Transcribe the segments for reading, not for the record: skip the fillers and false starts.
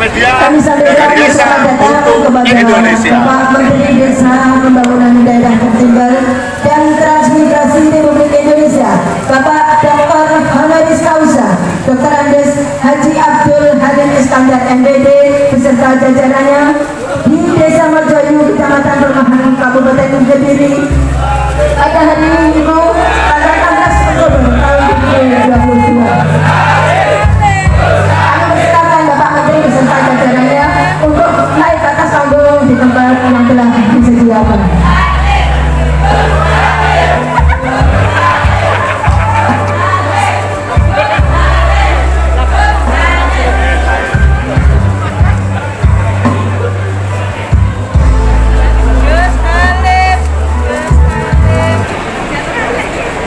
media kami sampaikan biasa selamat datang untuk kepada Indonesia. Bapak Menteri Desa Pembangunan Daerah Tertinggal dan Transmigrasi Republik Indonesia, Bapak Dr. Honoris Causa Dr. Andes Haji Abdul Halim Iskandar MPD beserta jajarannya di Desa Merjoyu, Kecamatan Rumahan, Kabupaten Kediri pada hari Minggu tanggal 16 Oktober tahun 2022. Beserta jajarannya untuk naik ke atas panggung di tempat yang telah disediakan.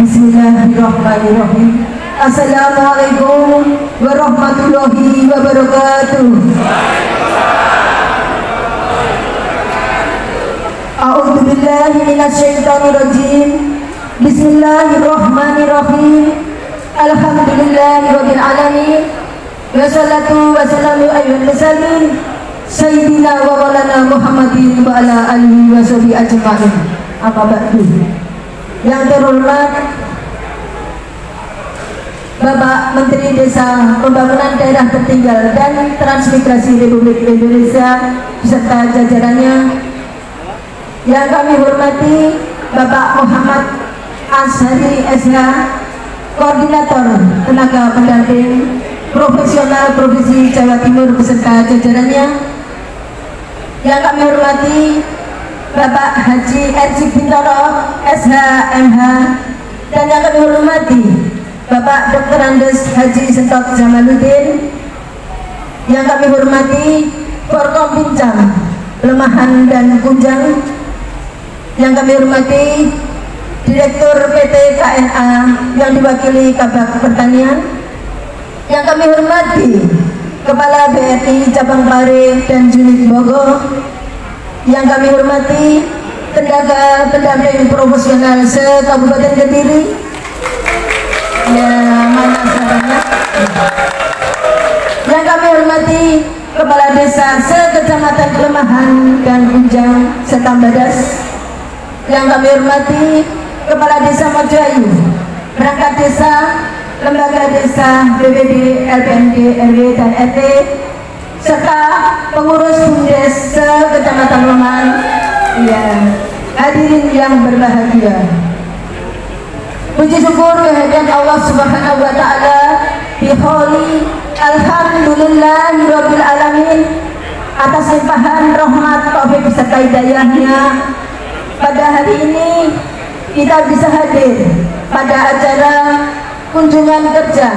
Bismillahirrahmanirrahim. Assalamualaikum warahmatullahi wabarakatuh. A'udzu billahi minasyaitonir rajim. Bismillahirrahmanirrahim. Alhamdulillahirabbil alamin. Wassalatu wassalamu alal mursalin sayyidina wa maulana Muhammadin wa ala alihi washabihi ajmain. Amma ba'du. Yang terhormat Bapak Menteri Desa Pembangunan Daerah Tertinggal dan Transmigrasi Republik Indonesia beserta jajarannya, yang kami hormati Bapak Muhammad Ashari SH, Koordinator Tenaga Pendamping Profesional Provinsi Jawa Timur beserta jajarannya, yang kami hormati Bapak Haji R.C. Bintoro SH MH, dan yang kami hormati Bapak Dr. Andes Haji Sentot Jamaluddin, yang kami hormati Forkompinjam Lemahan dan Kunjang, yang kami hormati Direktur PT KNA yang diwakili Kabak Pertanian, yang kami hormati Kepala BRI Cabang Pare dan Unit Bogor, yang kami hormati tenaga pendamping profesional se-Kabupaten Kediri. Ya, mana sahabatnya? Yang kami hormati Kepala Desa se-Kecamatan Kelemahan dan Kunjang serta Badas, yang kami hormati Kepala Desa Merjoyu, perangkat desa, lembaga desa, BPD, LPMD, RW dan RT, serta pengurus BUMDes se-Kecamatan Kelemahan. Ya, hadirin yang berbahagia. Puji syukur kehadiran Allah Subhanahu wa taala biholi alhamdulillahirabbil alamin atas limpahan rahmat taufik beserta hidayahnya. Pada hari ini kita bisa hadir pada acara kunjungan kerja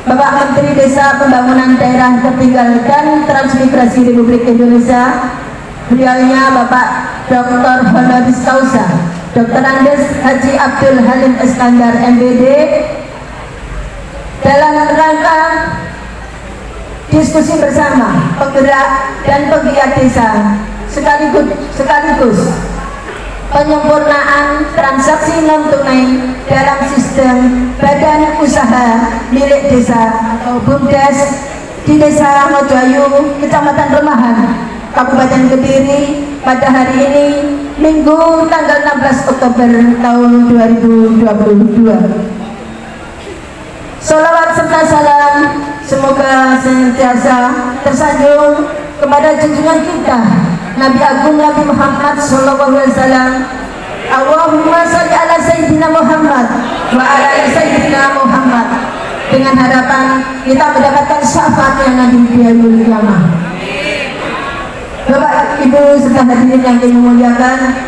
Bapak Menteri Desa Pembangunan Daerah Tertinggal dan Transmigrasi Republik Indonesia, beliaunya Bapak Dr. Honoris Causa Dr. Andes Haji Abdul Halim Iskandar MPD, dalam rangka diskusi bersama penggerak dan penggiat desa sekaligus penyempurnaan transaksi non tunai dalam sistem badan usaha milik desa atau BUMDes di Desa Merjoyu, Kecamatan Rumahan, Kabupaten Kediri pada hari ini Minggu tanggal 16 Oktober tahun 2022. Salawat serta salam semoga senantiasa tersanjung kepada junjungan kita Nabi Agung Nabi Muhammad SAW. Allahumma sholli ala Sayyidina Muhammad wa ala Sayyidina Muhammad, dengan harapan kita mendapatkan syafaatnya Nabi di yaumil qiyamah. Bapak, Ibu serta hadirin yang dimuliakan,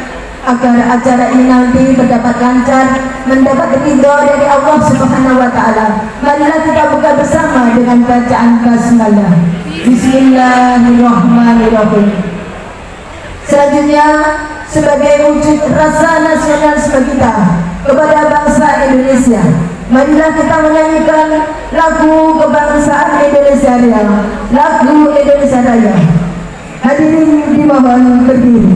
agar acara ini nanti berdapat lancar, mendapat ridho dari Allah Subhanahu wa taala, marilah kita buka bersama dengan bacaan basmalah. Bismillahirrahmanirrahim. Selanjutnya, sebagai wujud rasa nasionalisme kita kepada bangsa Indonesia, marilah kita menyanyikan lagu kebangsaan Indonesia Raya, lagu Indonesia Raya. Hadirin dimohon berdiri.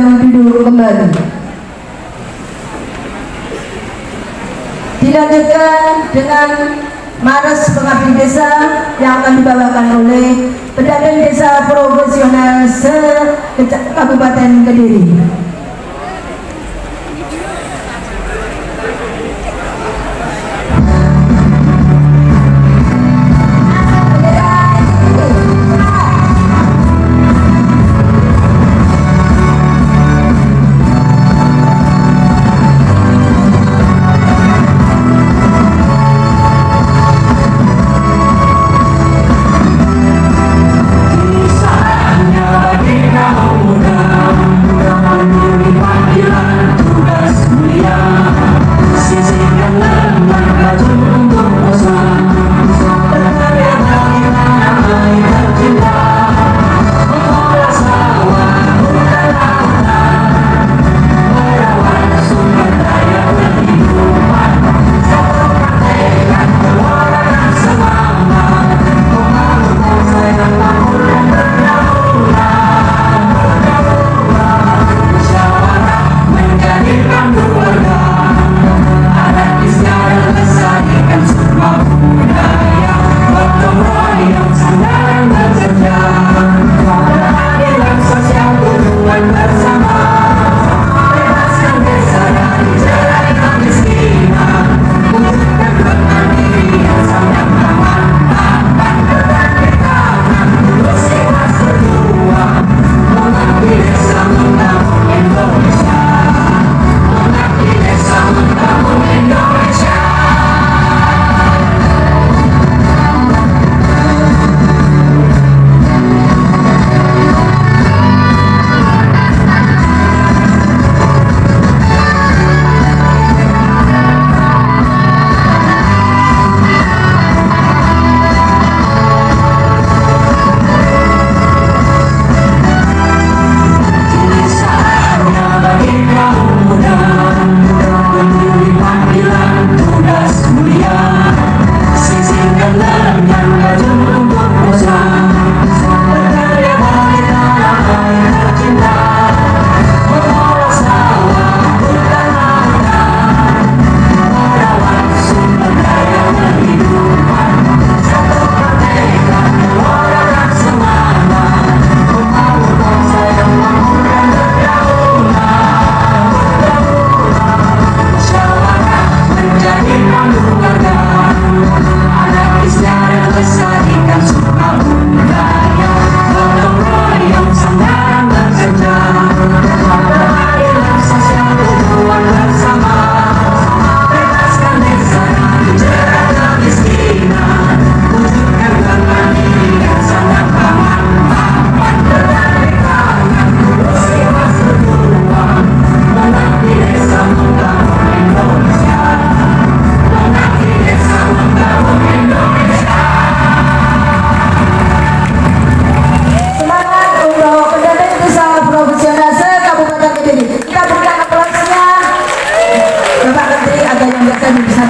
silakan duduk kembali. Dilanjutkan dengan Mares Pengabdi Desa yang akan dibawakan oleh Pedagang Desa Profesional se-Kabupaten Kediri.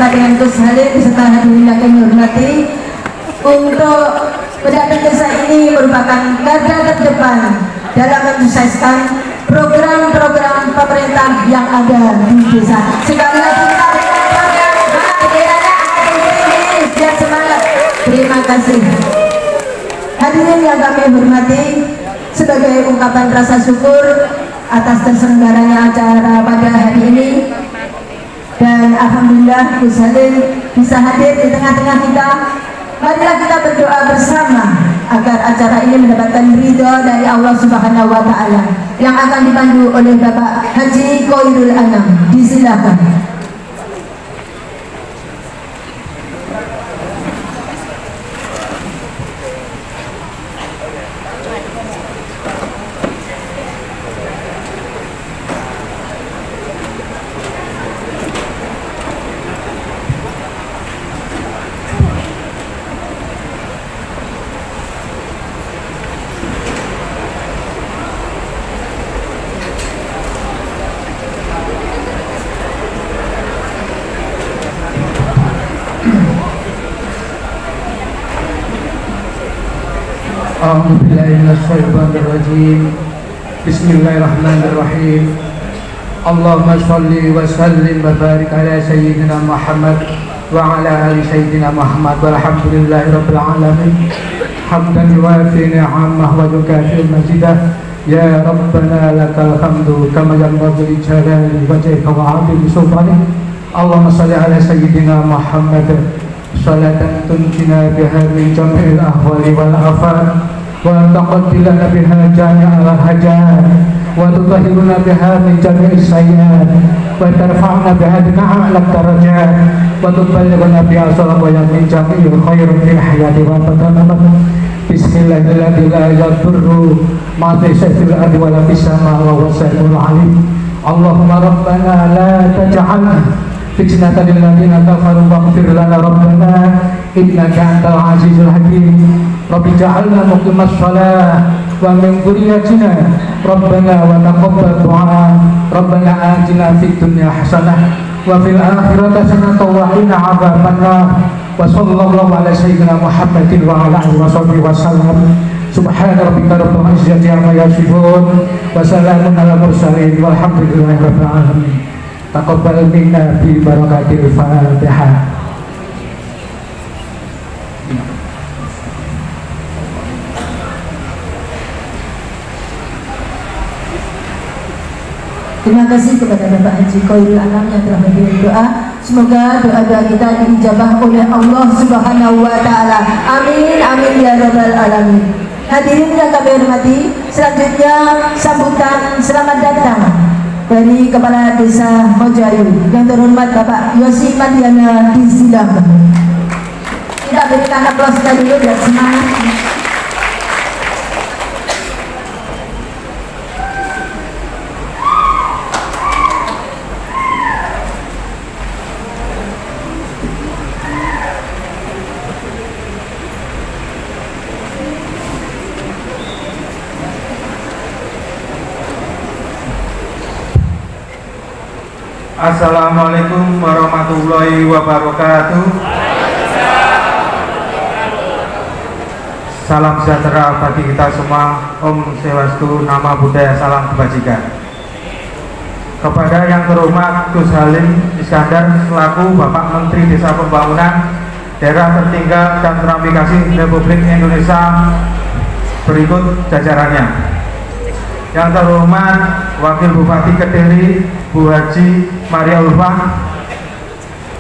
Dengan Gus Halil beserta hadirin yang kami hormati, untuk pedagang desa ini merupakan garda terdepan dalam mensukseskan program-program pemerintah yang ada di desa. Sekali lagi kita berikan semangat. Terima kasih. Hadirin yang kami hormati, sebagai ungkapan rasa syukur atas terselenggaranya acara pada hari ini, dan alhamdulillah Gus Halil bisa hadir di tengah-tengah kita. Marilah kita berdoa bersama agar acara ini mendapatkan ridho dari Allah Subhanahu wa Ta'ala, yang akan dipandu oleh Bapak Haji Koirul Anam. Disilakan. A'udzubillahi minasyaitonirrajim. Bismillahirrahmanirrahim. Allahumma sholli wa sallim wa barik ala sayyidina Muhammad wa ala ali sayyidina Muhammad walhamdulillahi rabbil alamin. Hamdan yuwafi ni'amah wa yukafi majidah. Ya Rabbana lakal hamdu kama yanbaghi li jalali wajhika wa 'azimi sultanik. Allahumma sholli ala sayyidina Muhammad salatan tunjina biha min jami'il ahwali wal afat wa taqaddilana biha jami'al hajat wa tutahhiruna biha min jami'is sayyi'at wa tarfa'una biha bina a'la darajat wa tuballighuna biha salawat min jami'il khair fil hayati wa badanat. Bismillahirrahmanirrahim. La yadurru ma fi fil ardi wa la fis samaa'i wa huwa samiul 'alim. Allahumma rabbana la taj'alna fitnatan lil ladzina kafaru waghfir lana rabbana innaka antal azizul hakim. Rabbi ja'alna muqimas shalah wa min dhurriyyatina rabbana wa taqabbal du'a. Rabbana atina fid dunya hasanah wa fil akhirati hasanah wa qina 'adzabannar. Wa sallallahu ala sayyidina Muhammadin wa ala alihi washabihi wasallam. Subhana rabbika rabbil izzati amma yasifun wa salamun alal mursalin walhamdulillahi rabbil alamin. Taqabbal minna bi barakatil Fatihah. Terima kasih kepada Bapak Haji Khairul Anam yang telah memberi doa. Semoga doa-doa kita diijabah oleh Allah Subhanahu wa taala. Amin amin ya rabbal alamin. Hadirin yang kami hormati, selanjutnya sambutan selamat datang dari Kepala Desa Mojayu yang terhormat Bapak Yosi Madiana disilakan. Kita berikan aplaus dulu biar semangat. Assalamualaikum warahmatullahi wabarakatuh. Salam sejahtera bagi kita semua. Om Swastiastu, Namo Buddhaya, salam kebajikan. Kepada yang terhormat Gus Halim Iskandar selaku Bapak Menteri Desa Pembangunan Daerah Tertinggal dan Transmigrasi Republik Indonesia, berikut jajarannya. Yang terhormat Wakil Bupati Kediri Bu Haji Maria Ulfa,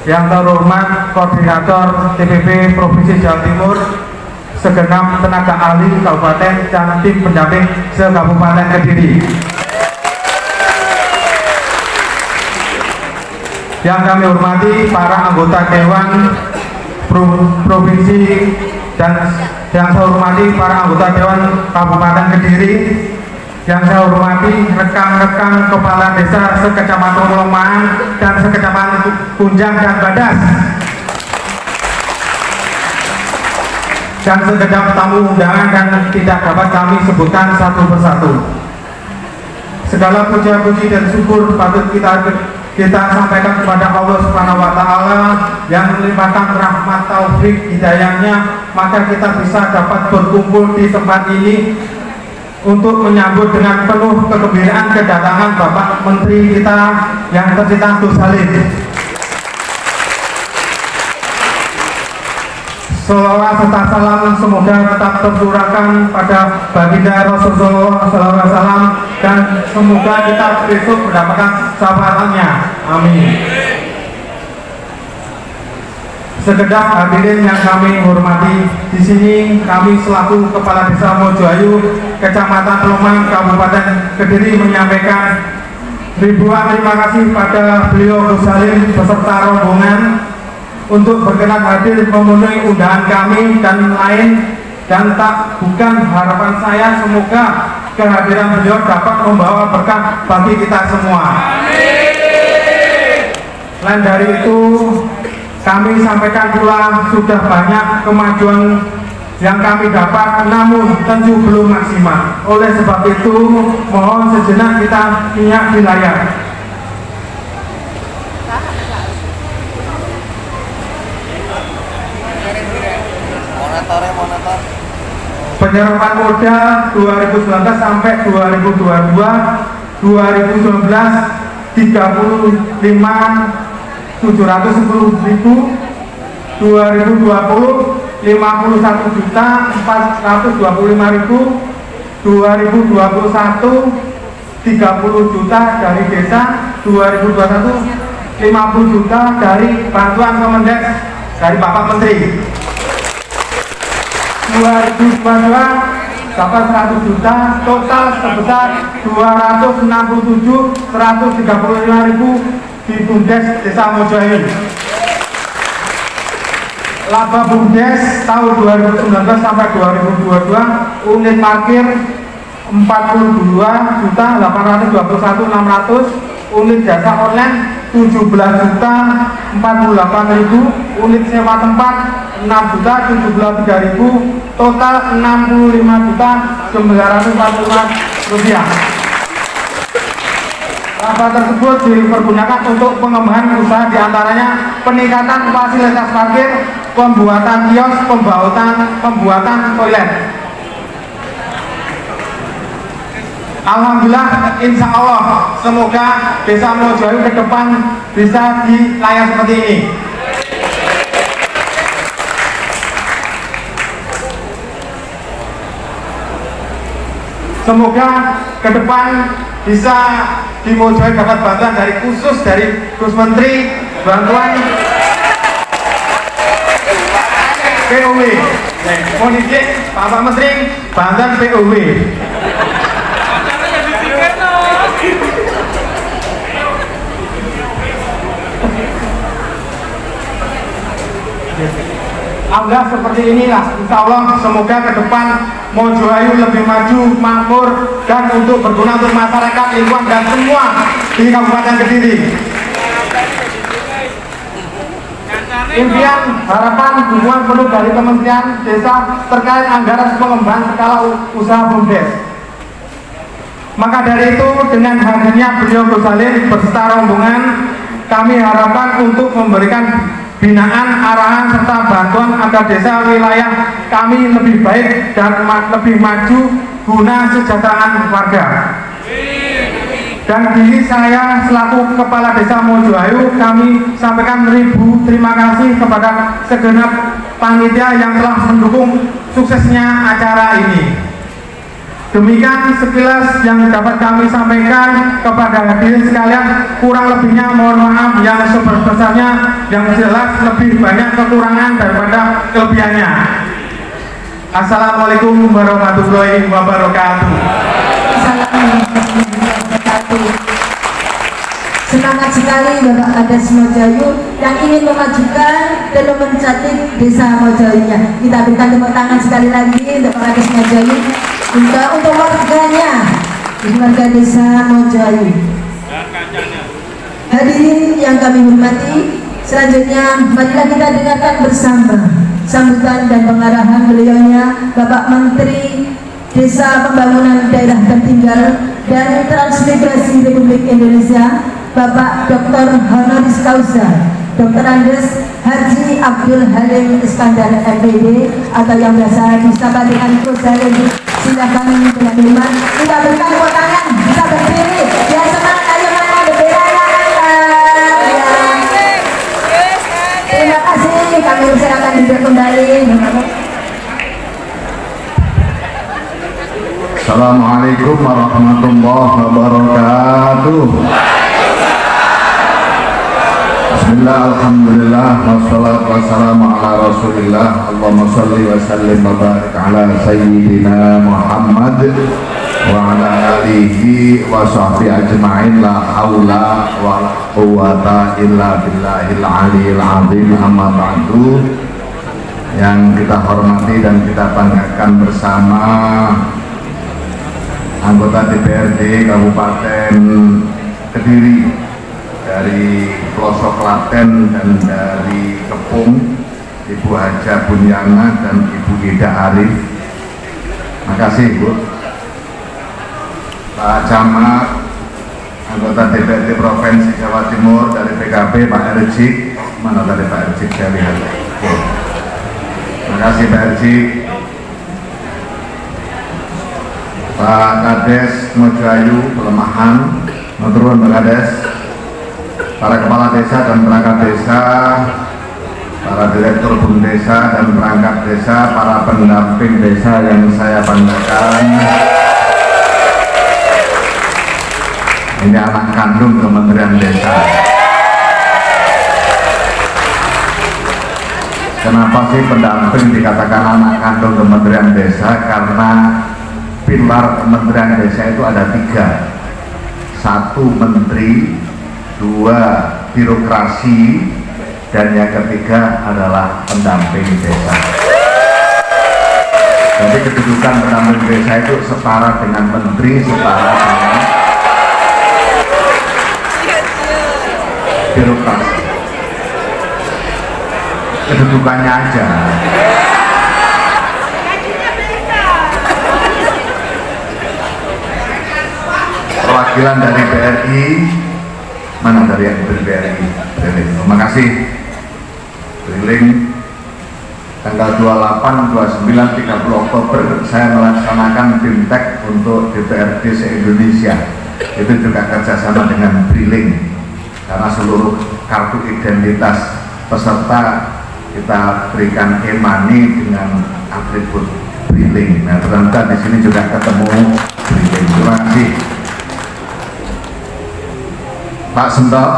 yang terhormat Koordinator TPP Provinsi Jawa Timur, segenap tenaga ahli kabupaten dan tim pendamping se-Kabupaten Kediri. Yang kami hormati para anggota Dewan Provinsi dan yang saya hormati para anggota Dewan Kabupaten Kediri, yang saya hormati rekan-rekan kepala desa sekecamatan Lomaan dan sekecamatan Kunjang dan Badas, dan segenap tamu undangan dan tidak dapat kami sebutkan satu persatu. Segala puja-puji dan syukur patut kita sampaikan kepada Allah Subhanahu wa taala yang melimpahkan rahmat taufik hidayahnya, maka kita bisa dapat berkumpul di tempat ini untuk menyambut dengan penuh kegembiraan kedatangan Bapak Menteri kita yang tercinta Gus Halim. Sholawat serta salam semoga tetap tercurahkan pada baginda Rasulullah SAW dan semoga kita besok mendapatkan syafaatnya. Amin. Segenap hadirin yang kami hormati, di sini kami selaku Kepala Desa Mojayu, Kecamatan Lomaan, Kabupaten Kediri menyampaikan ribuan terima kasih pada beliau Gus Halim beserta rombongan untuk berkenan hadir memenuhi undangan kami dan lain, dan tak bukan harapan saya semoga kehadiran beliau dapat membawa berkah bagi kita semua. Selain dari itu, kami sampaikan pula sudah banyak kemajuan yang kami dapat, namun tentu belum maksimal. Oleh sebab itu, mohon sejenak kita minyak di layar. penyerapan modal 2019 sampai 2022, 2019 35.710.000, 2020 51.425.000, 2021 30 juta dari desa, 2021 50 juta dari bantuan Kemendes dari Bapak Menteri, 2022 dapat 100 juta, total sebesar 267.135.000 di Bumdes Desa Mojoayu. Laba Bumdes tahun 2019 sampai 2022 unit parkir 42.821.600, unit jasa online 17.048.000, unit sewa tempat 6.073.000, total 65.945 rupiah. Laba tersebut dipergunakan untuk pengembangan usaha, diantaranya peningkatan fasilitas parkir, pembuatan kios, pembuatan toilet. Alhamdulillah, insya Allah semoga Desa Mojoayu ke depan bisa dilayani seperti ini. Semoga ke depan bisa di Mojoayu dapat bantuan dari khusus dari Gus Menteri, bantuan POW. Mohon izin Bapak Menteri, bantuan POW. Alhamdulillah seperti inilah, insya Allah semoga ke depan Mojoayu lebih maju, makmur, dan untuk berguna untuk masyarakat, lingkungan, dan semua di Kabupaten Kediri. Impian, harapan, dukungan penuh dari Kementerian Desa terkait anggaran pengembangan skala usaha Bumdes. Maka dari itu, dengan hadirnya beliau Gus Salim beserta rombongan, kami harapkan untuk memberikan binaan, arahan, serta bantuan agar desa wilayah kami lebih baik dan lebih maju guna kesejahteraan warga. Dan diri saya selaku Kepala Desa Mojoayu, kami sampaikan ribu terima kasih kepada segenap panitia yang telah mendukung suksesnya acara ini. Demikian sekilas yang dapat kami sampaikan kepada hadirin sekalian. Kurang lebihnya mohon maaf yang sebesar-besarnya, yang jelas lebih banyak kekurangan daripada kelebihannya. Assalamualaikum warahmatullahi wabarakatuh. Semangat sekali Bapak Kades Mojoayu yang ingin memajukan dan mencantik Desa Mojoayu-nya. Kita berikan tepuk tangan sekali lagi untuk Bapak Kades Mojoayu, untuk warganya, warga Desa Mojoayu. Hadirin yang kami hormati, selanjutnya marilah kita dengarkan bersama sambutan dan pengarahan beliaunya Bapak Menteri Desa Pembangunan Daerah Tertinggal dan Transmigrasi Republik Indonesia, Bapak Dr. Honoris Causa Dr. Andes Haji Abdul Halim Iskandar MPD, atau yang biasa disapa dengan Gus Halim. Silakan dengan hormat kita berikan tepuk tangan, bisa berdiri, ya semangat, ayo mana bendera ya. Terima kasih, kami persilakan duduk kembali. Assalamualaikum warahmatullahi wabarakatuh. Bismillah, alhamdulillah, wassalatu wassalamu ala rasulillah. Allahumma salli wa sallim wa barik ala sayyidina Muhammad wa ala alihi wa sahbihi ajma'in. La hawla wa la quwwata illa billahil aliyil azim. Amma ba'du. Yang kita hormati dan kita banggakan bersama anggota DPRD Kabupaten Kediri dari pelosok Klaten dan dari Kepung, Ibu Haja Bunyana dan Ibu Ida Arif. Makasih Bu. Pak Camat, anggota DPRD Provinsi Jawa Timur dari PKB, Pak Erjik. Mana tadi Pak Erjik, saya lihat. Makasih Pak Erjik. Pak Kades Mojoayu Pelemahan, Maturun Pak Kades, para kepala desa dan perangkat desa, para direktur BUM desa dan perangkat desa, para pendamping desa yang saya banggakan. Ini anak kandung Kementerian Desa. Kenapa sih pendamping dikatakan anak kandung Kementerian Desa? Karena pilar Kementerian Desa itu ada 3. 1 menteri, 2 birokrasi, dan yang ketiga adalah pendamping desa. Jadi kedudukan pendamping desa itu setara dengan menteri, setara dengan birokrasi. Kedudukannya aja. Perwakilan dari BRI, mana dari yang dari BRI? Terima kasih. Briling tanggal 28, 29, 30 Oktober saya melaksanakan BIMTEK untuk DPRD se-Indonesia. Itu juga kerjasama dengan Briling, karena seluruh kartu identitas peserta kita berikan e-money dengan atribut Briling. Nah, ternyata di sini juga ketemu Briling. Terima kasih. Pak Sentok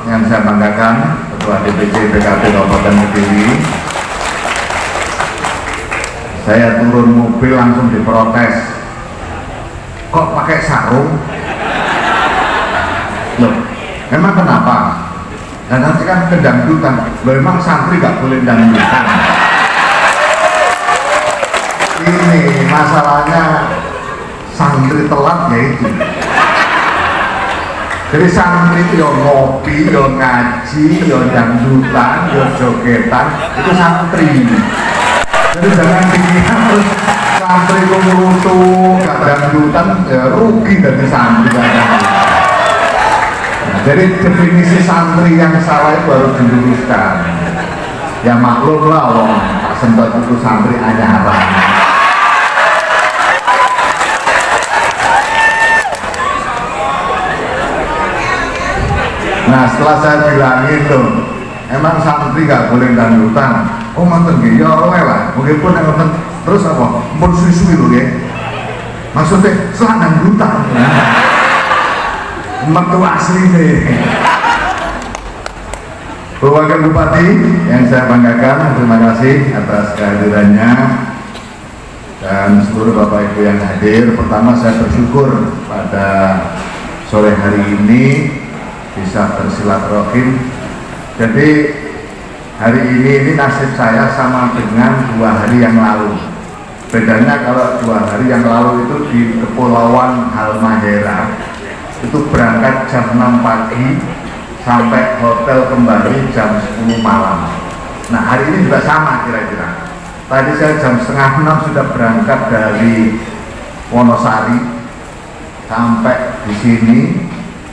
yang saya banggakan, Ketua DPC PKB Kabupaten Kediri. Saya turun mobil langsung diprotes. Kok pakai sarung? Loh, memang kenapa? Dan nanti kan kedangdutan. Loh, emang santri gak boleh dangdutan? Ini masalahnya santri telat ya itu. Jadi santri itu yang ngopi, yang ngaji, yang dangdutan, yang jogetan, itu santri. Jadi jangan dikira terus santri itu merutu, gak dangdutan, ya rugi dari santri. Nah, jadi definisi santri yang salah itu harus diluruskan. Ya maklum lah, Pak Sentot itu santri anyaran. Nah, setelah saya bilangin tuh, emang santri gak boleh dangdutan. Oh mantan gitu, ya lah. Mungkin yang nonton terus apa? Mau suwi-suwi loh ya. Maksudnya setelah dangdutan. Mentu asli deh. Wakil Bupati yang saya banggakan, terima kasih atas kehadirannya dan seluruh Bapak Ibu yang hadir. Pertama saya bersyukur pada sore hari ini bisa bersilaturahim. Jadi hari ini nasib saya sama dengan 2 hari yang lalu. Bedanya kalau 2 hari yang lalu itu di Kepulauan Halmahera itu berangkat jam 6 pagi sampai hotel kembali jam 10 malam. Nah hari ini juga sama kira-kira. Tadi saya jam setengah 6 sudah berangkat dari Wonosari sampai di sini.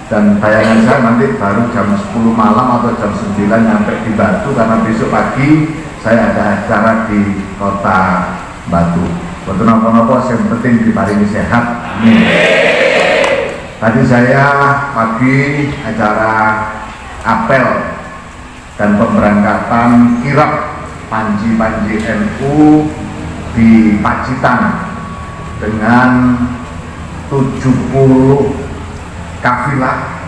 Dan bayangan saya nanti baru jam 10 malam atau jam 9 nyampe di Batu, karena besok pagi saya ada acara di kota Batu. Betul nopo-nopo yang penting diparingi sehat. Tadi saya pagi acara apel dan pemberangkatan kirap Panji-Panji NU di Pacitan dengan 70 kafilah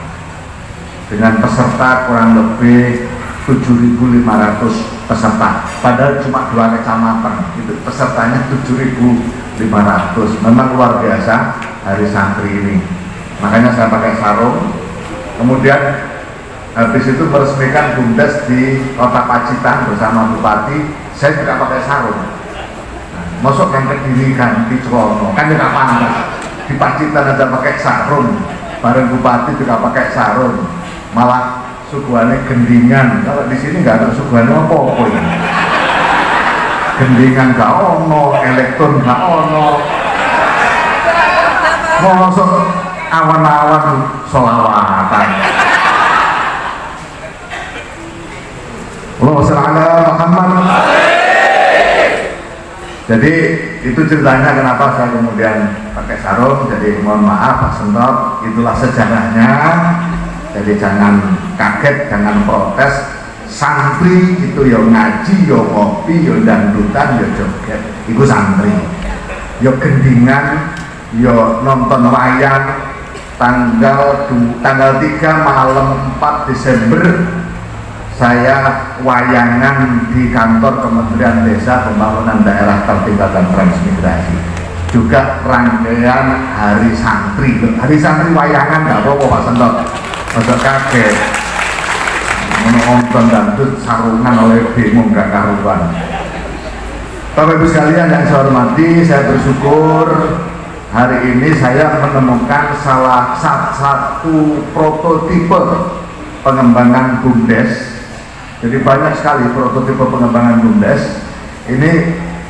dengan peserta kurang lebih 7.500 peserta, padahal cuma 2 kecamatan itu pesertanya 7.500. Memang luar biasa hari santri ini, makanya saya pakai sarung. Kemudian habis itu meresmikan BUMDes di kota Pacitan bersama Bupati, saya juga pakai sarung. Masuk yang Kediri ganti celana kan tidak pantas, di Pacitan ada pakai sarung, bareng Bupati juga pakai sarung, malah suguhannya gendingan. Kalau di sini nggak ada suguhannya apa-apa ya. Gendingan nggak ono, elektron nggak ono, masuk awan-awan sholawatan. Allahumma sholli ala Muhammad. Jadi itu ceritanya kenapa saya kemudian pakai sarung. Jadi mohon maaf Pak Sentot, itulah sejarahnya. Jadi jangan kaget, jangan protes. Santri itu ya ngaji, ya ngopi, ya dangdutan, ya joget, itu santri. Ya gendingan, ya nonton wayang. Tanggal 3 malam 4 Desember saya wayangan di kantor Kementerian Desa Pembangunan Daerah Tertinggal dan Transmigrasi. Juga rangkaian Hari Santri. Hari Santri wayangan nggak apa-apa Pak Sentot. Masa kaget. Menonton dangdut sarungan oleh demo nggak karuan. Bapak Ibu sekalian yang saya hormati, saya bersyukur hari ini saya menemukan salah satu prototipe pengembangan BUMDes. Jadi banyak sekali prototipe pengembangan BUMDes. Ini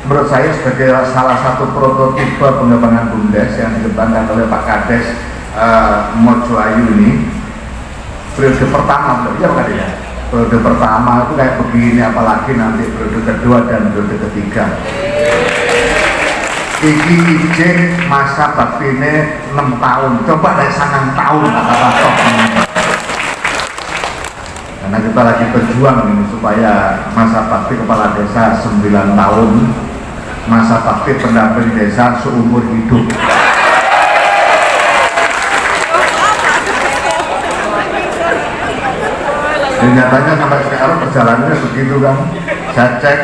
menurut saya sebagai salah satu prototipe pengembangan BUMDes yang dikembangkan oleh Pak Kades Mojo Ayu ini. Periode pertama, ya Pak ya. Periode pertama itu kayak begini, apalagi nanti periode kedua dan periode ketiga. Iki izin masa baktine 6 tahun, coba dari 9 tahun kata-kata. Karena kita lagi berjuang ini supaya masa bakti kepala desa 9 tahun, masa bakti pendamping desa seumur hidup. Dan nyatanya sampai sekarang perjalanannya begitu kan. Saya cek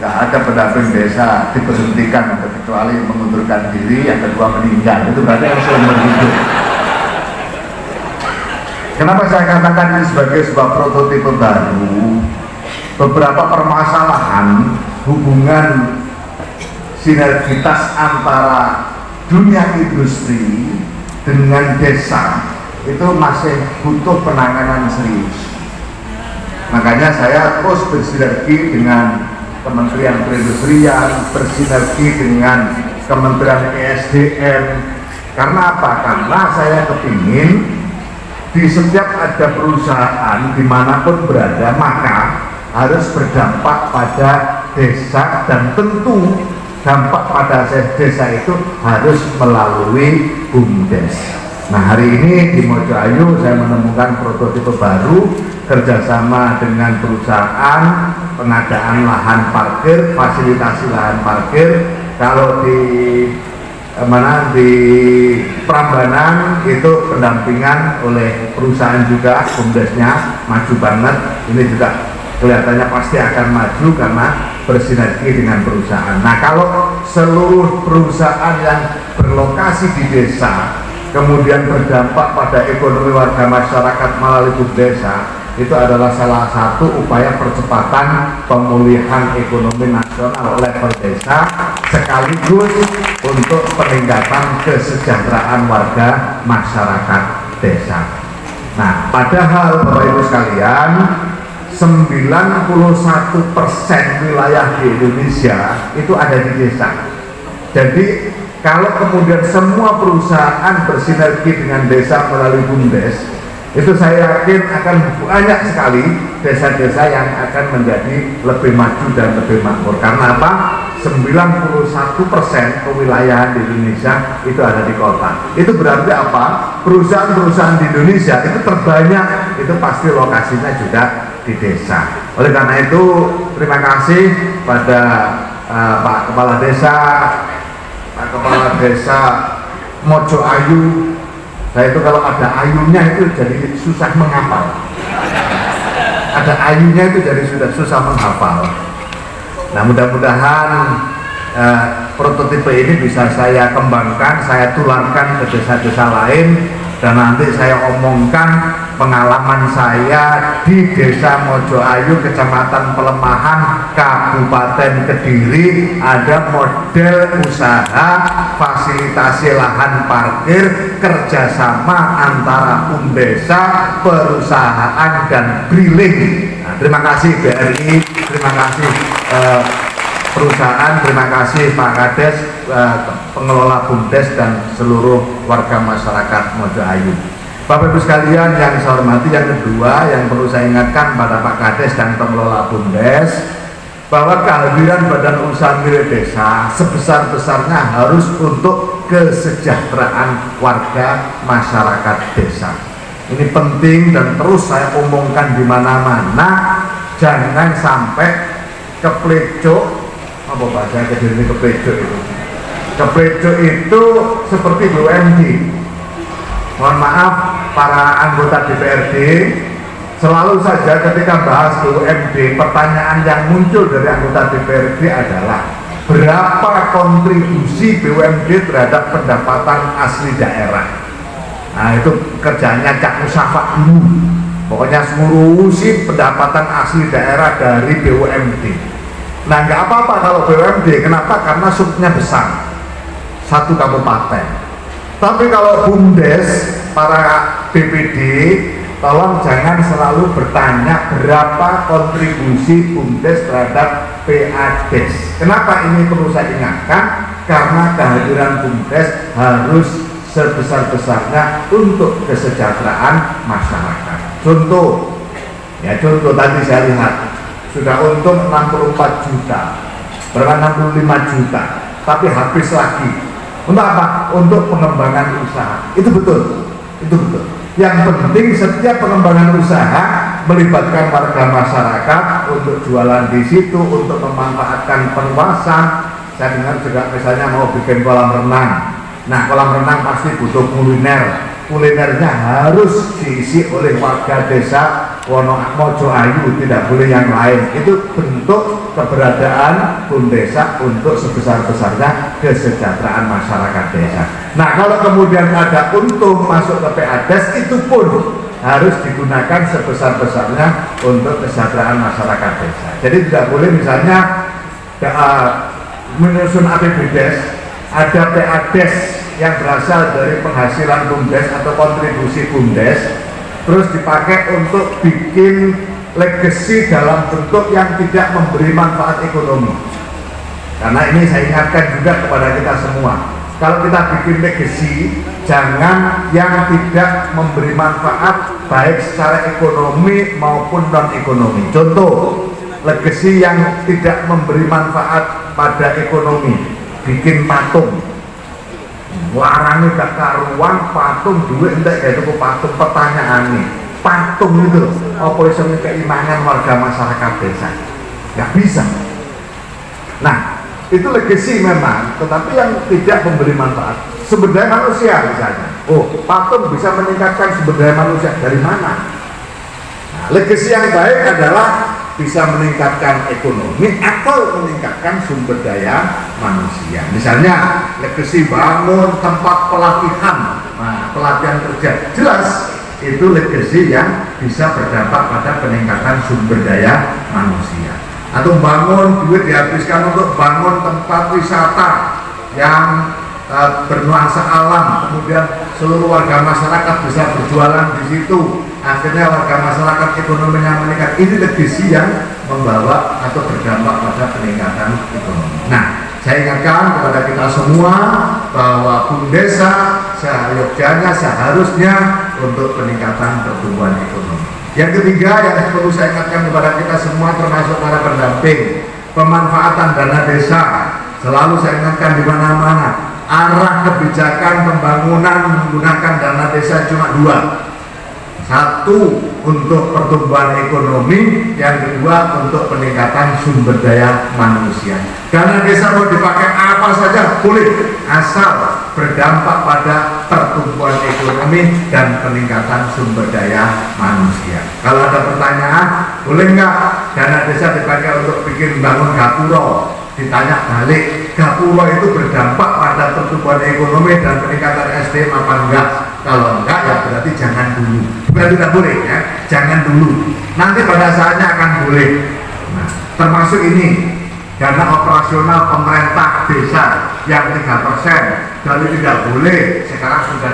nggak ada pendamping desa diberhentikan kecuali mengundurkan diri, yang kedua meninggal. Itu berarti yang seumur hidup. Kenapa saya katakan ini sebagai sebuah prototipe baru? Beberapa permasalahan hubungan sinergitas antara dunia industri dengan desa itu masih butuh penanganan serius. Makanya saya terus bersinergi dengan Kementerian Perindustrian, bersinergi dengan Kementerian ESDM. Karena apa? Karena saya kepingin di setiap ada perusahaan dimanapun berada, maka harus berdampak pada desa, dan tentu dampak pada desa itu harus melalui BUMDes. Nah, hari ini di Mojo Ayu saya menemukan prototipe baru kerjasama dengan perusahaan pengadaan lahan parkir, fasilitasi lahan parkir. Kalau di di Prambanan itu pendampingan oleh perusahaan juga, BUMDesnya maju banget. Ini juga kelihatannya pasti akan maju karena bersinergi dengan perusahaan. Nah, kalau seluruh perusahaan yang berlokasi di desa kemudian berdampak pada ekonomi warga masyarakat melalui BUMDesa, itu adalah salah satu upaya percepatan pemulihan ekonomi nasional level desa, sekaligus untuk peningkatan kesejahteraan warga masyarakat desa. Nah, padahal Bapak Ibu sekalian, 91% wilayah di Indonesia itu ada di desa. Jadi kalau kemudian semua perusahaan bersinergi dengan desa melalui BUMDes, itu saya yakin akan banyak sekali desa-desa yang akan menjadi lebih maju dan lebih makmur. Karena apa? 91% kewilayahan di Indonesia itu ada di kota. Itu berarti apa? Perusahaan-perusahaan di Indonesia itu terbanyak itu pasti lokasinya juga di desa. Oleh karena itu, terima kasih pada Pak Kepala Desa Mojo Ayu. Saya itu kalau ada ayunya itu jadi susah menghafal. Ada ayunya itu jadi sudah susah menghafal. Nah, mudah-mudahan prototipe ini bisa saya kembangkan, saya tularkan ke desa-desa lain, dan nanti saya omongkan pengalaman saya di Desa Mojo Ayu, Kecamatan Pelemahan, Kabupaten Kediri. Ada model usaha fasilitasi lahan parkir kerjasama antara BUMDesa, perusahaan, dan Briling. Nah, terima kasih BRI, terima kasih perusahaan, terima kasih Pak Kades, pengelola BUMDes, dan seluruh warga masyarakat Mojo Ayu. Bapak Ibu sekalian yang saya hormati, yang kedua yang perlu saya ingatkan pada Pak Kades dan pengelola BUMDes, bahwa kehadiran badan usaha milik desa sebesar-besarnya harus untuk kesejahteraan warga masyarakat desa. Ini penting dan terus saya omongkan di mana-mana, jangan sampai keplecok, apa bahasa Kediri keplecok itu? Keplecok itu seperti BUMD. Mohon maaf para anggota DPRD, selalu saja ketika bahas BUMD, pertanyaan yang muncul dari anggota DPRD adalah berapa kontribusi BUMD terhadap pendapatan asli daerah. Nah itu kerjanya Cak Musafak dulu. Pokoknya ngurusi pendapatan asli daerah dari BUMD. Nah nggak apa-apa kalau BUMD, kenapa? Karena subnya besar, satu kabupaten. Tapi kalau BUMDes, para BPD, tolong jangan selalu bertanya berapa kontribusi BUMDes terhadap PADes. Kenapa ini perlu saya ingatkan? Karena kehadiran BUMDes harus sebesar-besarnya untuk kesejahteraan masyarakat. Contoh tadi saya lihat sudah untung 64 juta, berapa 65 juta, tapi habis lagi. Untuk apa? Untuk pengembangan usaha. Itu betul. Yang penting setiap pengembangan usaha melibatkan warga masyarakat untuk jualan di situ, untuk memanfaatkan perluasan. Saya dengar juga misalnya mau bikin kolam renang. Nah, kolam renang pasti butuh kuliner. Kulinernya harus diisi oleh warga desa Wonomojo Ayu, tidak boleh yang lain. Itu bentuk keberadaan BUMDesa untuk sebesar-besarnya kesejahteraan masyarakat desa. Nah, kalau kemudian ada untung masuk ke PADes, itu pun harus digunakan sebesar-besarnya untuk kesejahteraan masyarakat desa. Jadi tidak boleh misalnya menyusun APBDes, ada PADes yang berasal dari penghasilan BUMDes atau kontribusi BUMDes, terus dipakai untuk bikin legacy dalam bentuk yang tidak memberi manfaat ekonomi. Karena ini saya ingatkan juga kepada kita semua, kalau kita bikin legacy, jangan yang tidak memberi manfaat baik secara ekonomi maupun non ekonomi. Contoh, legacy yang tidak memberi manfaat pada ekonomi, bikin patung, warnanya gak karuan, patung duit enggak ya, itu patung. Pertanyaannya, patung itu apa bisa keimanan warga masyarakat desa? Gak bisa. Nah, itu legacy memang, tetapi yang tidak memberi manfaat. Sumber daya manusia misalnya, patung bisa meningkatkan sumber daya manusia dari mana? Nah, legacy yang baik adalah bisa meningkatkan ekonomi atau meningkatkan sumber daya manusia. Misalnya legacy bangun tempat pelatihan, pelatihan kerja, jelas itu legacy yang bisa berdampak pada peningkatan sumber daya manusia. Atau bangun, duit dihabiskan untuk bangun tempat wisata yang bernuansa alam, kemudian seluruh warga masyarakat bisa berjualan di situ, akhirnya warga masyarakat ekonominya meningkat. Ini legacy yang membawa atau berdampak pada peningkatan ekonomi. Nah, saya ingatkan kepada kita semua bahwa BUMDesa seyogyanya seharusnya untuk peningkatan pertumbuhan ekonomi. Yang ketiga yang perlu saya ingatkan kepada kita semua termasuk para pendamping, pemanfaatan dana desa. Selalu saya ingatkan di mana-mana, arah kebijakan pembangunan menggunakan dana desa cuma dua. Satu, untuk pertumbuhan ekonomi, yang kedua untuk peningkatan sumber daya manusia. Dana desa mau dipakai apa saja boleh, asal berdampak pada pertumbuhan ekonomi dan peningkatan sumber daya manusia. Kalau ada pertanyaan, boleh nggak dana desa dipakai untuk bikin bangun gapura? Ditanya balik, gapura itu berdampak pada pertumbuhan ekonomi dan peningkatan SDM apa enggak? Kalau enggak ya berarti jangan dulu. Bukan tidak boleh ya, jangan dulu. Nanti pada saatnya akan boleh. Nah, termasuk ini dana operasional pemerintah desa yang 3%, jadi tidak boleh. Sekarang sudah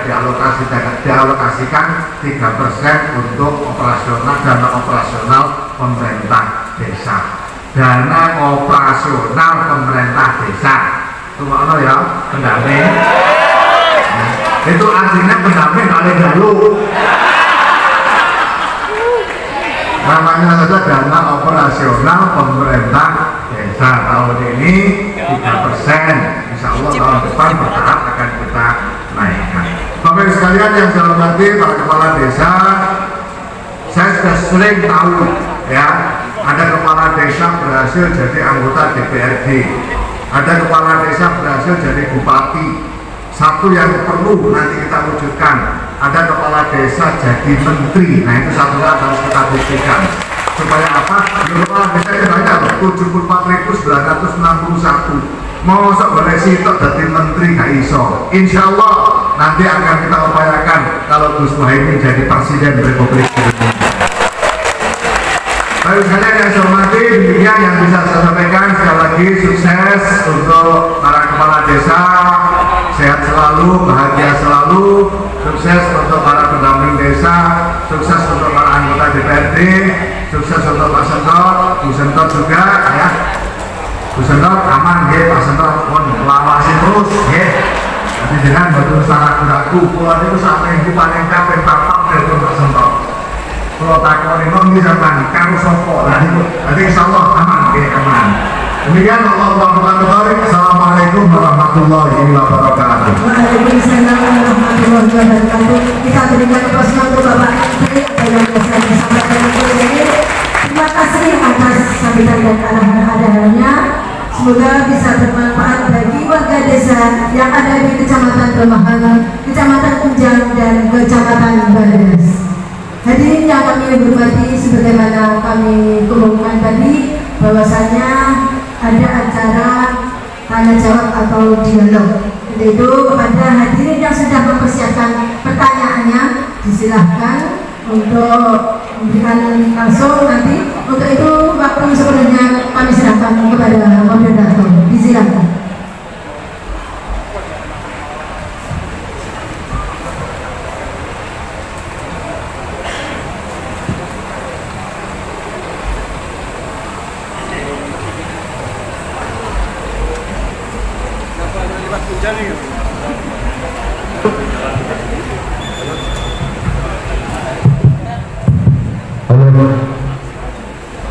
dialokasikan 3% untuk dana operasional pemerintah desa. Dana operasional pemerintah desa. Tunggu ya, pendamping. Itu artinya pendamping oleh dulu. Namanya saja dana operasional pemerintah desa tahun ini 3%, insya Allah tahun depan bertahap akan kita naikkan. Bapak Ibu sekalian yang saya hormati para kepala desa, saya sudah sering tahu ya, ada kepala desa berhasil jadi anggota DPRD, ada kepala desa berhasil jadi bupati. Satu yang perlu nanti kita wujudkan, ada kepala desa jadi menteri. Nah itu satu hal harus kita buktikan. Supaya apa? Kepala desa itu banyak loh, 74.961. Mau boleh sitok jadi menteri gak iso. Insya Allah nanti akan kita upayakan kalau Gus Muhaimin jadi presiden Republik Indonesia. Baik sekalian yang saya hormati, demikian yang bisa saya sampaikan. Sekali lagi sukses untuk para kepala desa, sehat selalu, bahagia selalu, sukses untuk para pendamping desa, sukses untuk para anggota DPRD, sukses untuk Pak Sentot, Bu Sentot juga ya. Bu Sentot aman ya, Pak Sentot pun melawasi terus ya. Jadi dengan betul secara ragu, pulau itu sampai itu paling capek bapak dari Pak Sentot. Kalau takut ini bisa bang, kamu sopo, nanti insya Allah aman ya, aman. Demikian Assalamualaikum warahmatullahi wabarakatuh. Waalaikumsalam warahmatullahi wabarakatuh. Kita berikan kepada untuk Bapak Menteri yang bisa disampaikan ini. Terima kasih atas sambutan dan arahan-arahannya. Semoga bisa bermanfaat bagi warga desa yang ada di Kecamatan Kelemahan, Kecamatan Kunjang, dan Kecamatan Badas. Hadirin yang kami hormati, sebagaimana kami umumkan tadi, bahwasanya ada acara tanya jawab atau dialog. Itu kepada hadirin yang sudah mempersiapkan pertanyaannya, disilahkan untuk memberikan langsung nanti. Untuk itu waktu sebelumnya kami serahkan kepada moderator. Disilakan.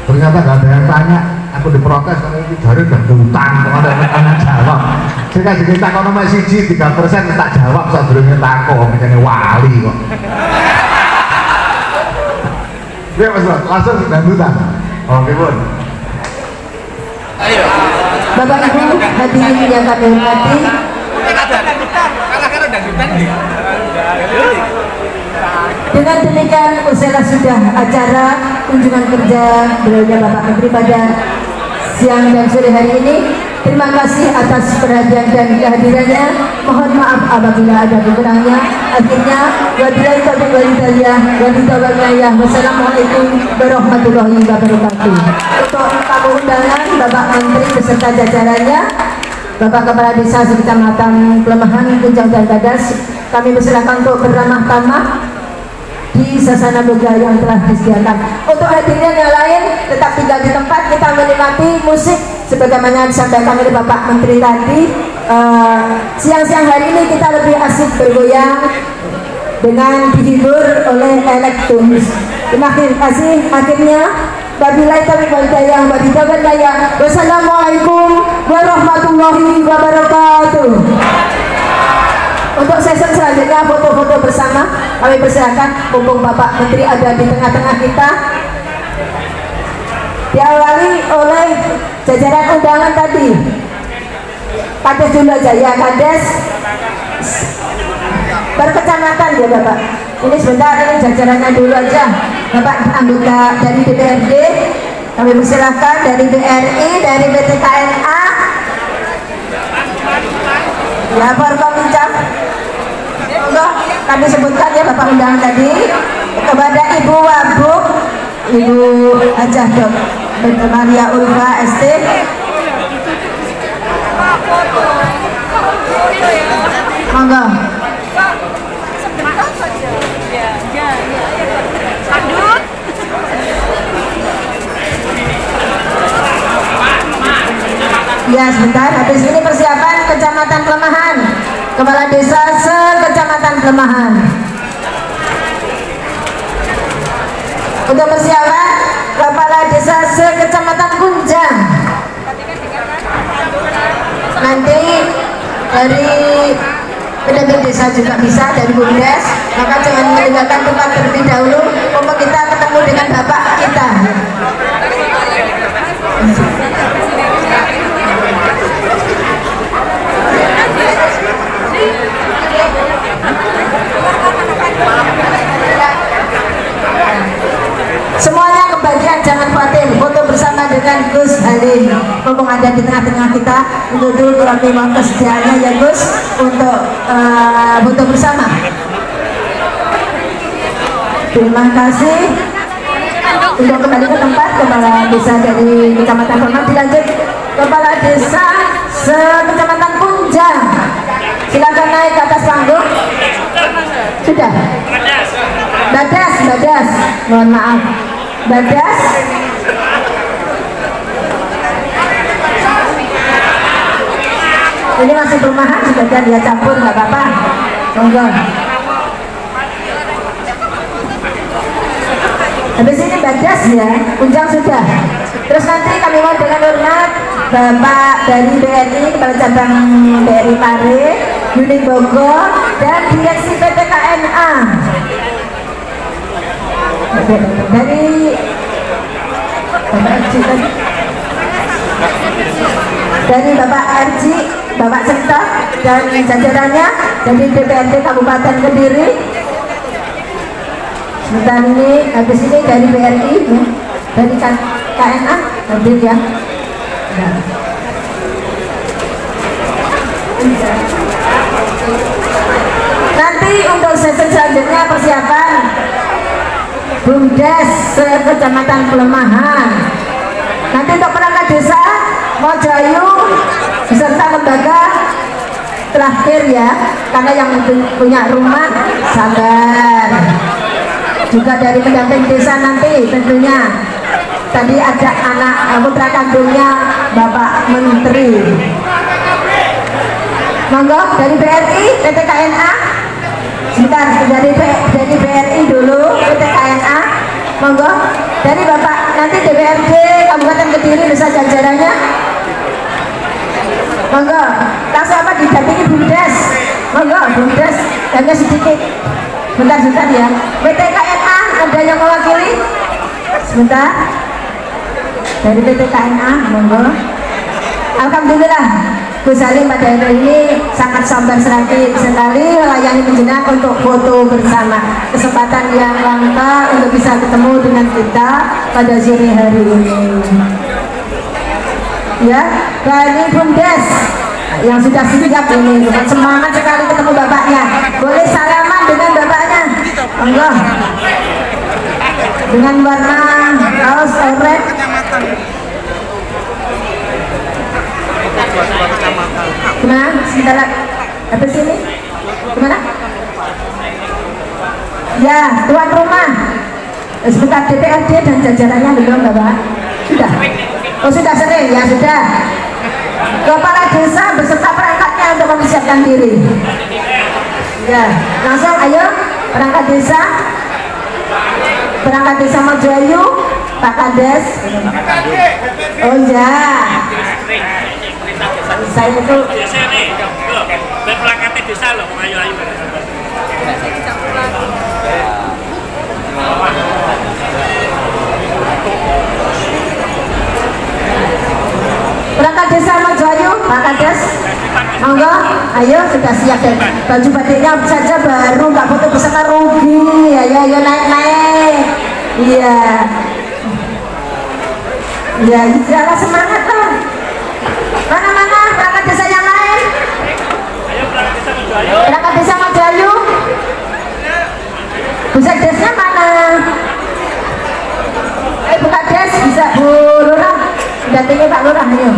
Ternyata gak ada yang tanya, aku diprotes karena ini jari udah hutang, kalau ada yang tanya jawab. Saya kasih kita kalau nomor siji 3% tak jawab sebelumnya tako, misalnya wali kok. Ya Mas Bro, langsung sudah hutang. Oke Bun. Bapak Ibu hadirin yang kami hormati, dengan demikian usailah sudah acara kunjungan kerja beliau Bapak Menteri pada siang dan sore hari ini. Terima kasih atas perhatian dan kehadirannya. Mohon maaf apabila ada kekurangnya. Akhirnya, wabillahi taufiq wal hidayah, wassalamualaikum warahmatullahi wabarakatuh. Untuk tamu undangan, Bapak Menteri beserta jajarannya, Bapak Kepala Desa Kecamatan Kelemahan, Kunjang dan Badas, kami persilahkan untuk beramah tamah di sasana boga yang telah disediakan. Untuk hadirin yang lain tetap tinggal di tempat, kita menikmati musik sebagaimana disampaikan oleh Bapak Menteri tadi. Siang-siang hari ini kita lebih asik bergoyang dengan dihibur oleh elektronik. Terima kasih. Akhirnya wabillahi taufiq wal hidayah, wassalamualaikum warahmatullahi wabarakatuh. Untuk sesi selanjutnya foto-foto bersama kami persilakan, mumpung Bapak Menteri ada di tengah-tengah kita, diawali oleh jajaran undangan tadi. Kades dulu aja ya, Kades berkecamatan ya Bapak. Ini sebentar, ini jajarannya dulu aja. Bapak anggota dari DPRD, kami persilahkan dari BRI, dari PTKNA, ya Forkominjam. Monggo kami sebutkan ya Bapak undangan tadi, kepada Ibu Wabuk, Ibu Hajah Dr. Maria Ulfa ST, monggo. Ya sebentar, habis ini persiapan Kecamatan Kelemahan, Kepala Desa se-Kecamatan Kelemahan. Untuk persiapan Kepala Desa se-Kecamatan Kunjang. nanti dari pendamping desa juga bisa dari BUMDes, maka jangan meninggalkan tempat terlebih dahulu. Kita ketemu dengan bapak kita. Semuanya kebagian, jangan khawatir, foto bersama dengan Gus Halim. Mumpung ada di tengah-tengah kita, untuk dulu kami mohon kesediaannya ya Gus untuk foto bersama. Terima kasih. Untuk kembali ke tempat, Kepala Desa dari Kecamatan Permang dilanjut Kepala Desa Kecamatan Punjang. Silakan naik ke atas panggung. Sudah. Badas, mohon maaf. Badas. Ini masih perumahan, sudah dia campur, nggak apa-apa. Monggo. Habis ini Badas ya, Punjang sudah. Terus nanti kami mau dengan hormat Bapak dari BRI, Kepala Cabang BRI Pare, unit Bogor, dan Direksi PT KNA. Dari Bapak RJ tadi, dari Bapak RJ, Bapak Sektor dan jajarannya dari DPRD Kabupaten Kediri. Sebentar ini, habis ini dari BRI ya, dari KNA hadir ya. Nanti untuk sesi selanjutnya persiapan BUMDes Kecamatan Pelemahan. Nanti untuk perangkat desa Mojayu beserta lembaga terakhir ya, karena yang punya rumah sabar. Juga dari pendamping desa nanti tentunya. Tadi ada anak putra kandungnya Bapak Menteri. Monggo dari BRI PT KNA. Sebentar, dari BRI dulu PT KNA. Monggo dari Bapak nanti DPRD Kabupaten Kediri beserta jajarannya. Monggo langsung apa didampingi BUMDes. Monggo BUMDes hanya sedikit. Sebentar ya. PT KNA ada yang mewakili? Sebentar. Dari PT KNA, monggo. Alhamdulillah, Gus Halim pada hari ini sangat sabar sekali melayani penjenengan untuk foto bersama. Kesempatan yang langka untuk bisa ketemu dengan kita pada sore hari ini. Ya, dari BUMDes yang sudah siap ini, semangat sekali ketemu bapaknya. Boleh salaman dengan bapaknya, monggo. Dengan warna kaos oranye. Gimana? Sebentar, habis ini gimana? Ya, tuan rumah. Sebentar, DPRD dan jajarannya belum Bapak? Sudah? Oh sudah sering? Ya sudah. Kepala desa beserta perangkatnya untuk mempersiapkan diri. Ya, langsung ayo perangkat desa. Perangkat desa Mojayu, Pak Kades. Oh ya. Saya itu perangkat desa loh, ayo. Perangkat desa Mojayu, Pak Kades. Monggo, ayo sudah siap deh. Baju batiknya saja baru, nggak foto bersama rugi. Ayo naik. Iya. Ya, jangan semangat lah. Mana perangkat desa yang lain? Perangkat desa Mojayu. Pusat desnya mana? Bu Kades bisa Bu Lurah. Datangi Pak Lurah, ayo.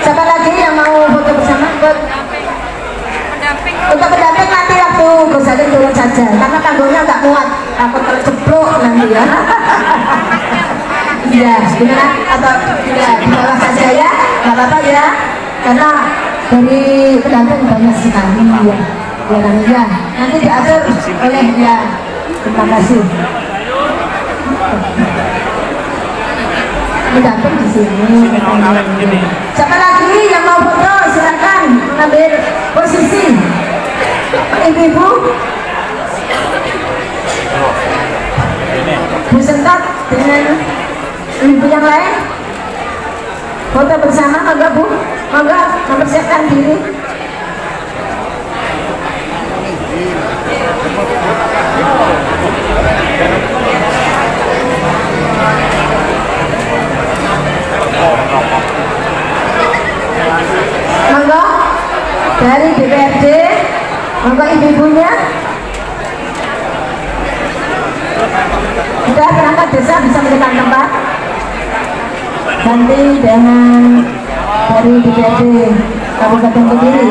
Siapa lagi yang mau foto bersama? Untuk pendamping nanti waktu Gus Halim turun saja, karena tanggungnya nggak muat, takut terceplok nanti ya. Iya, gimana? Atau tidak di bawah saja ya? Nggak apa-apa ya, karena dari pendamping banyak sekali ya. Ya, nanti diatur oleh ya. Terima kasih. Pendamping di sini. Siapa lagi? ambil posisi. Ibu-ibu bersentak dengan ibu yang lain. Foto bersama, monggo Bu, monggo mempersiapkan diri. Monggo dari DPRD, monggo ibu-ibunya. Sudah perangkat desa bisa menentukan tempat. Ganti dengan dari DPRD Kabupaten Kediri.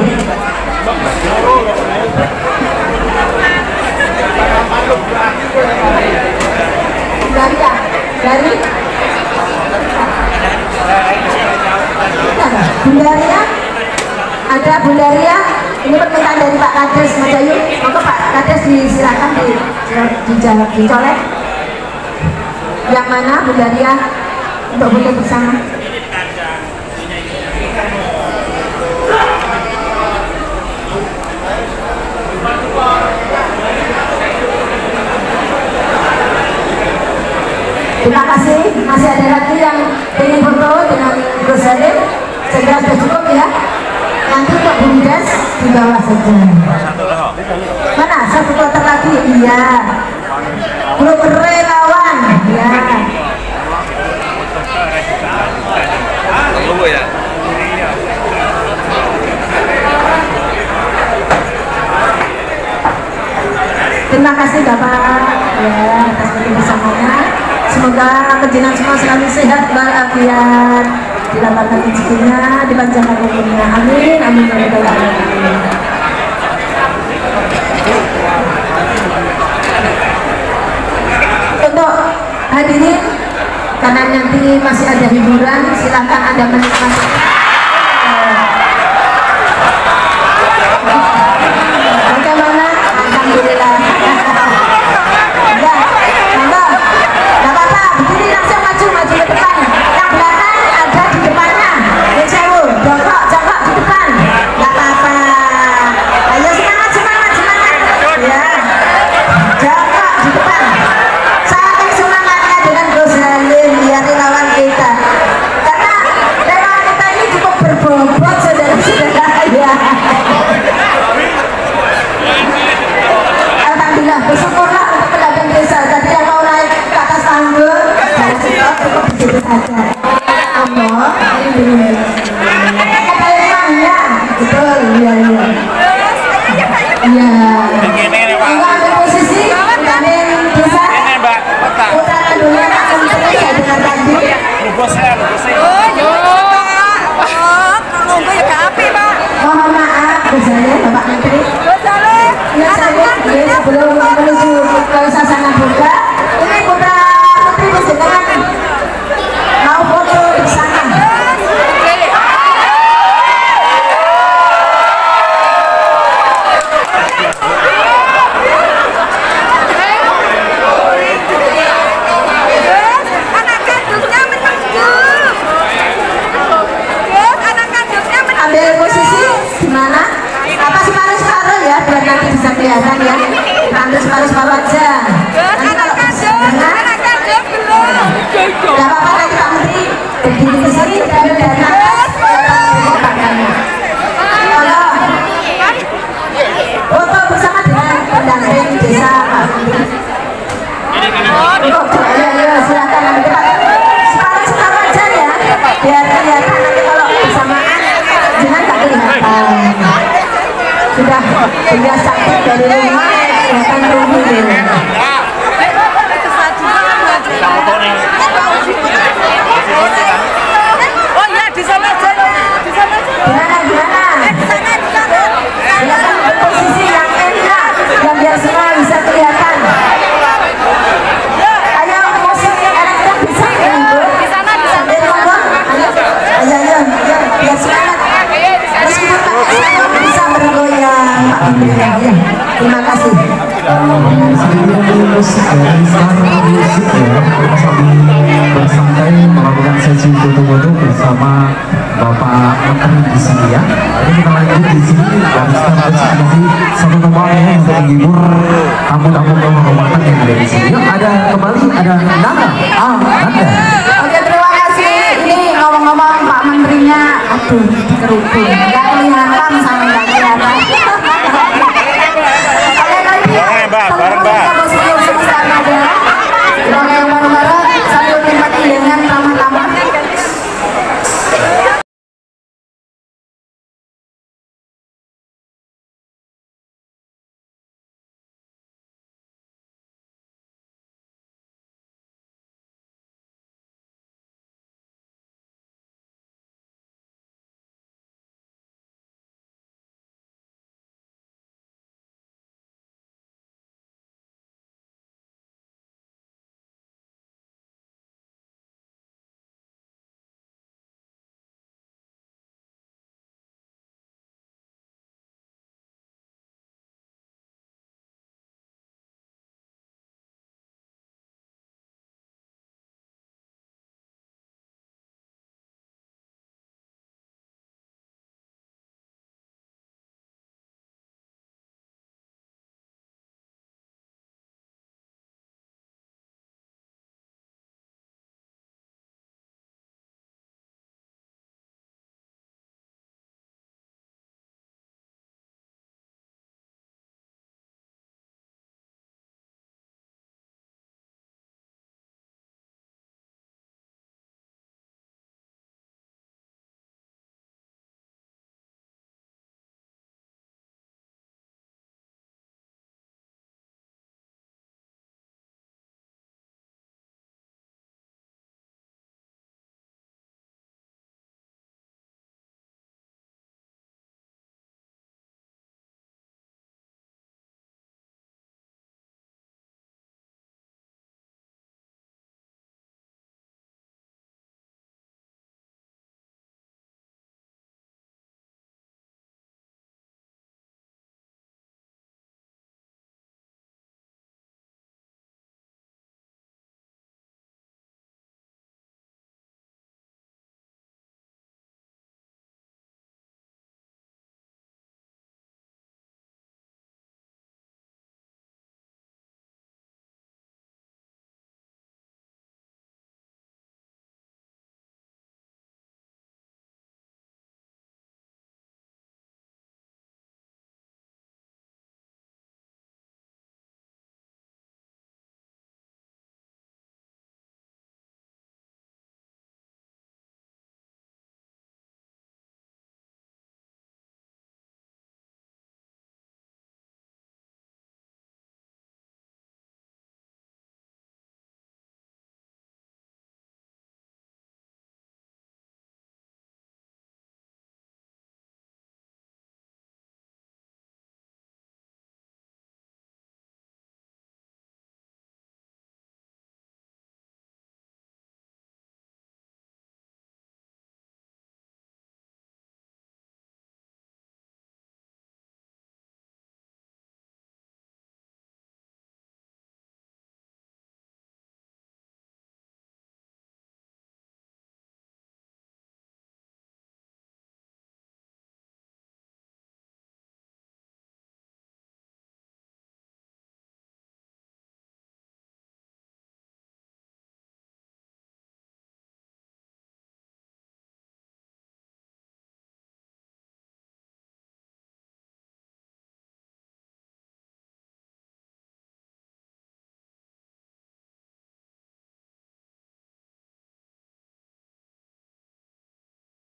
Dari Bundaria, ada Bundaria. Ini permintaan dari Pak Kades Majayu. Monggo Pak Kades disilakan dicolek. Yang mana Bundaria untuk foto bersama? Terima kasih. Masih ada lagi yang ingin foto dengan Gus Halim. Segera sudah cukup ya. Nanti untuk Bundes di bawah saja. Mana satu kloter lagi? Iya. Grup relawan. Ya. Terima kasih Bapak ya atas kerjasamanya. Semoga kejinan semua selalu sehat walafiat, dilapangkan rezekinya, dipanjangkan umurnya. Amin amin ya rabbal alamin. Untuk hadirin, karena nanti masih ada hiburan, silahkan Anda menikmati. Bagaimana? Alhamdulillah. Enggak apa-apa, berdiri langsung maju ke depan. Yang belakang ada di depannya. Sewu, jongkok di depan. Enggak apa-apa. Ayo semangat. Ya. Jongkok di depan. Saking semangatnya dengan Gus Halim, ya relawan kita. Karena relawan kita ini cukup berbobot saudara-saudara ya. Alhamdulillah, bersyukurlah untuk pedagang desa. Tadi yang mau naik ke atas tanggul, cukup begitu saja. Allah, kata ya, betul, iya. Iya. Enggak ada posisi, pedagang desa. Putaran dunia akan selesai dengan tadi. Mohon maaf, misalnya Bapak Menteri. Ya saya sebelum menuju ke sasana buka, ini putra putri bersenang mau foto bersama. Ambil posisi di mana? Apa separuh-separuh ya, biar nanti bisa kelihatan ya. Ambil separuh-separuh aja. Nanti kalau tidak apa-apa, nanti Pak Menteri berdiri di sini dan atas foto bersama dengan pendamping desa Pak Menteri. Ayo silakan ambil tempat. Separuh-separuh aja ya, biar kelihatan nanti kalau bersamaan jangan tak kelihatan. Sudah sakit dari rumah, kelihatan rumah. Oh iya, di sana aja. Gimana? Silakan posisi yang enak, yang biar semua bisa kelihatan. Ayo musik elektro bisa Ibu? Di sana. Ayo, biar semangat. Meskipun pakai sarung bisa bergoyang. Terima kasih. Musik ya, sambil bersantai melakukan sesi foto-foto bersama Bapak Menteri di sini ya. Ini kita lanjut di dan satu tempat yang untuk menghibur tamu-tamu rumah tangga yang ada di sini. Yuk, ada kembali ada Nanda. Nanda. Oke, terima kasih. Ini ngomong-ngomong Pak Menterinya, aduh, kerudung. Nggak kelihatan sama nggak kelihatan. Oke, kali ini bareng, Mbak. Oke, bareng-bareng sambil menikmati dengan ramah-ramah.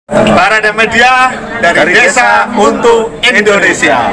Para media dari Desa untuk Indonesia.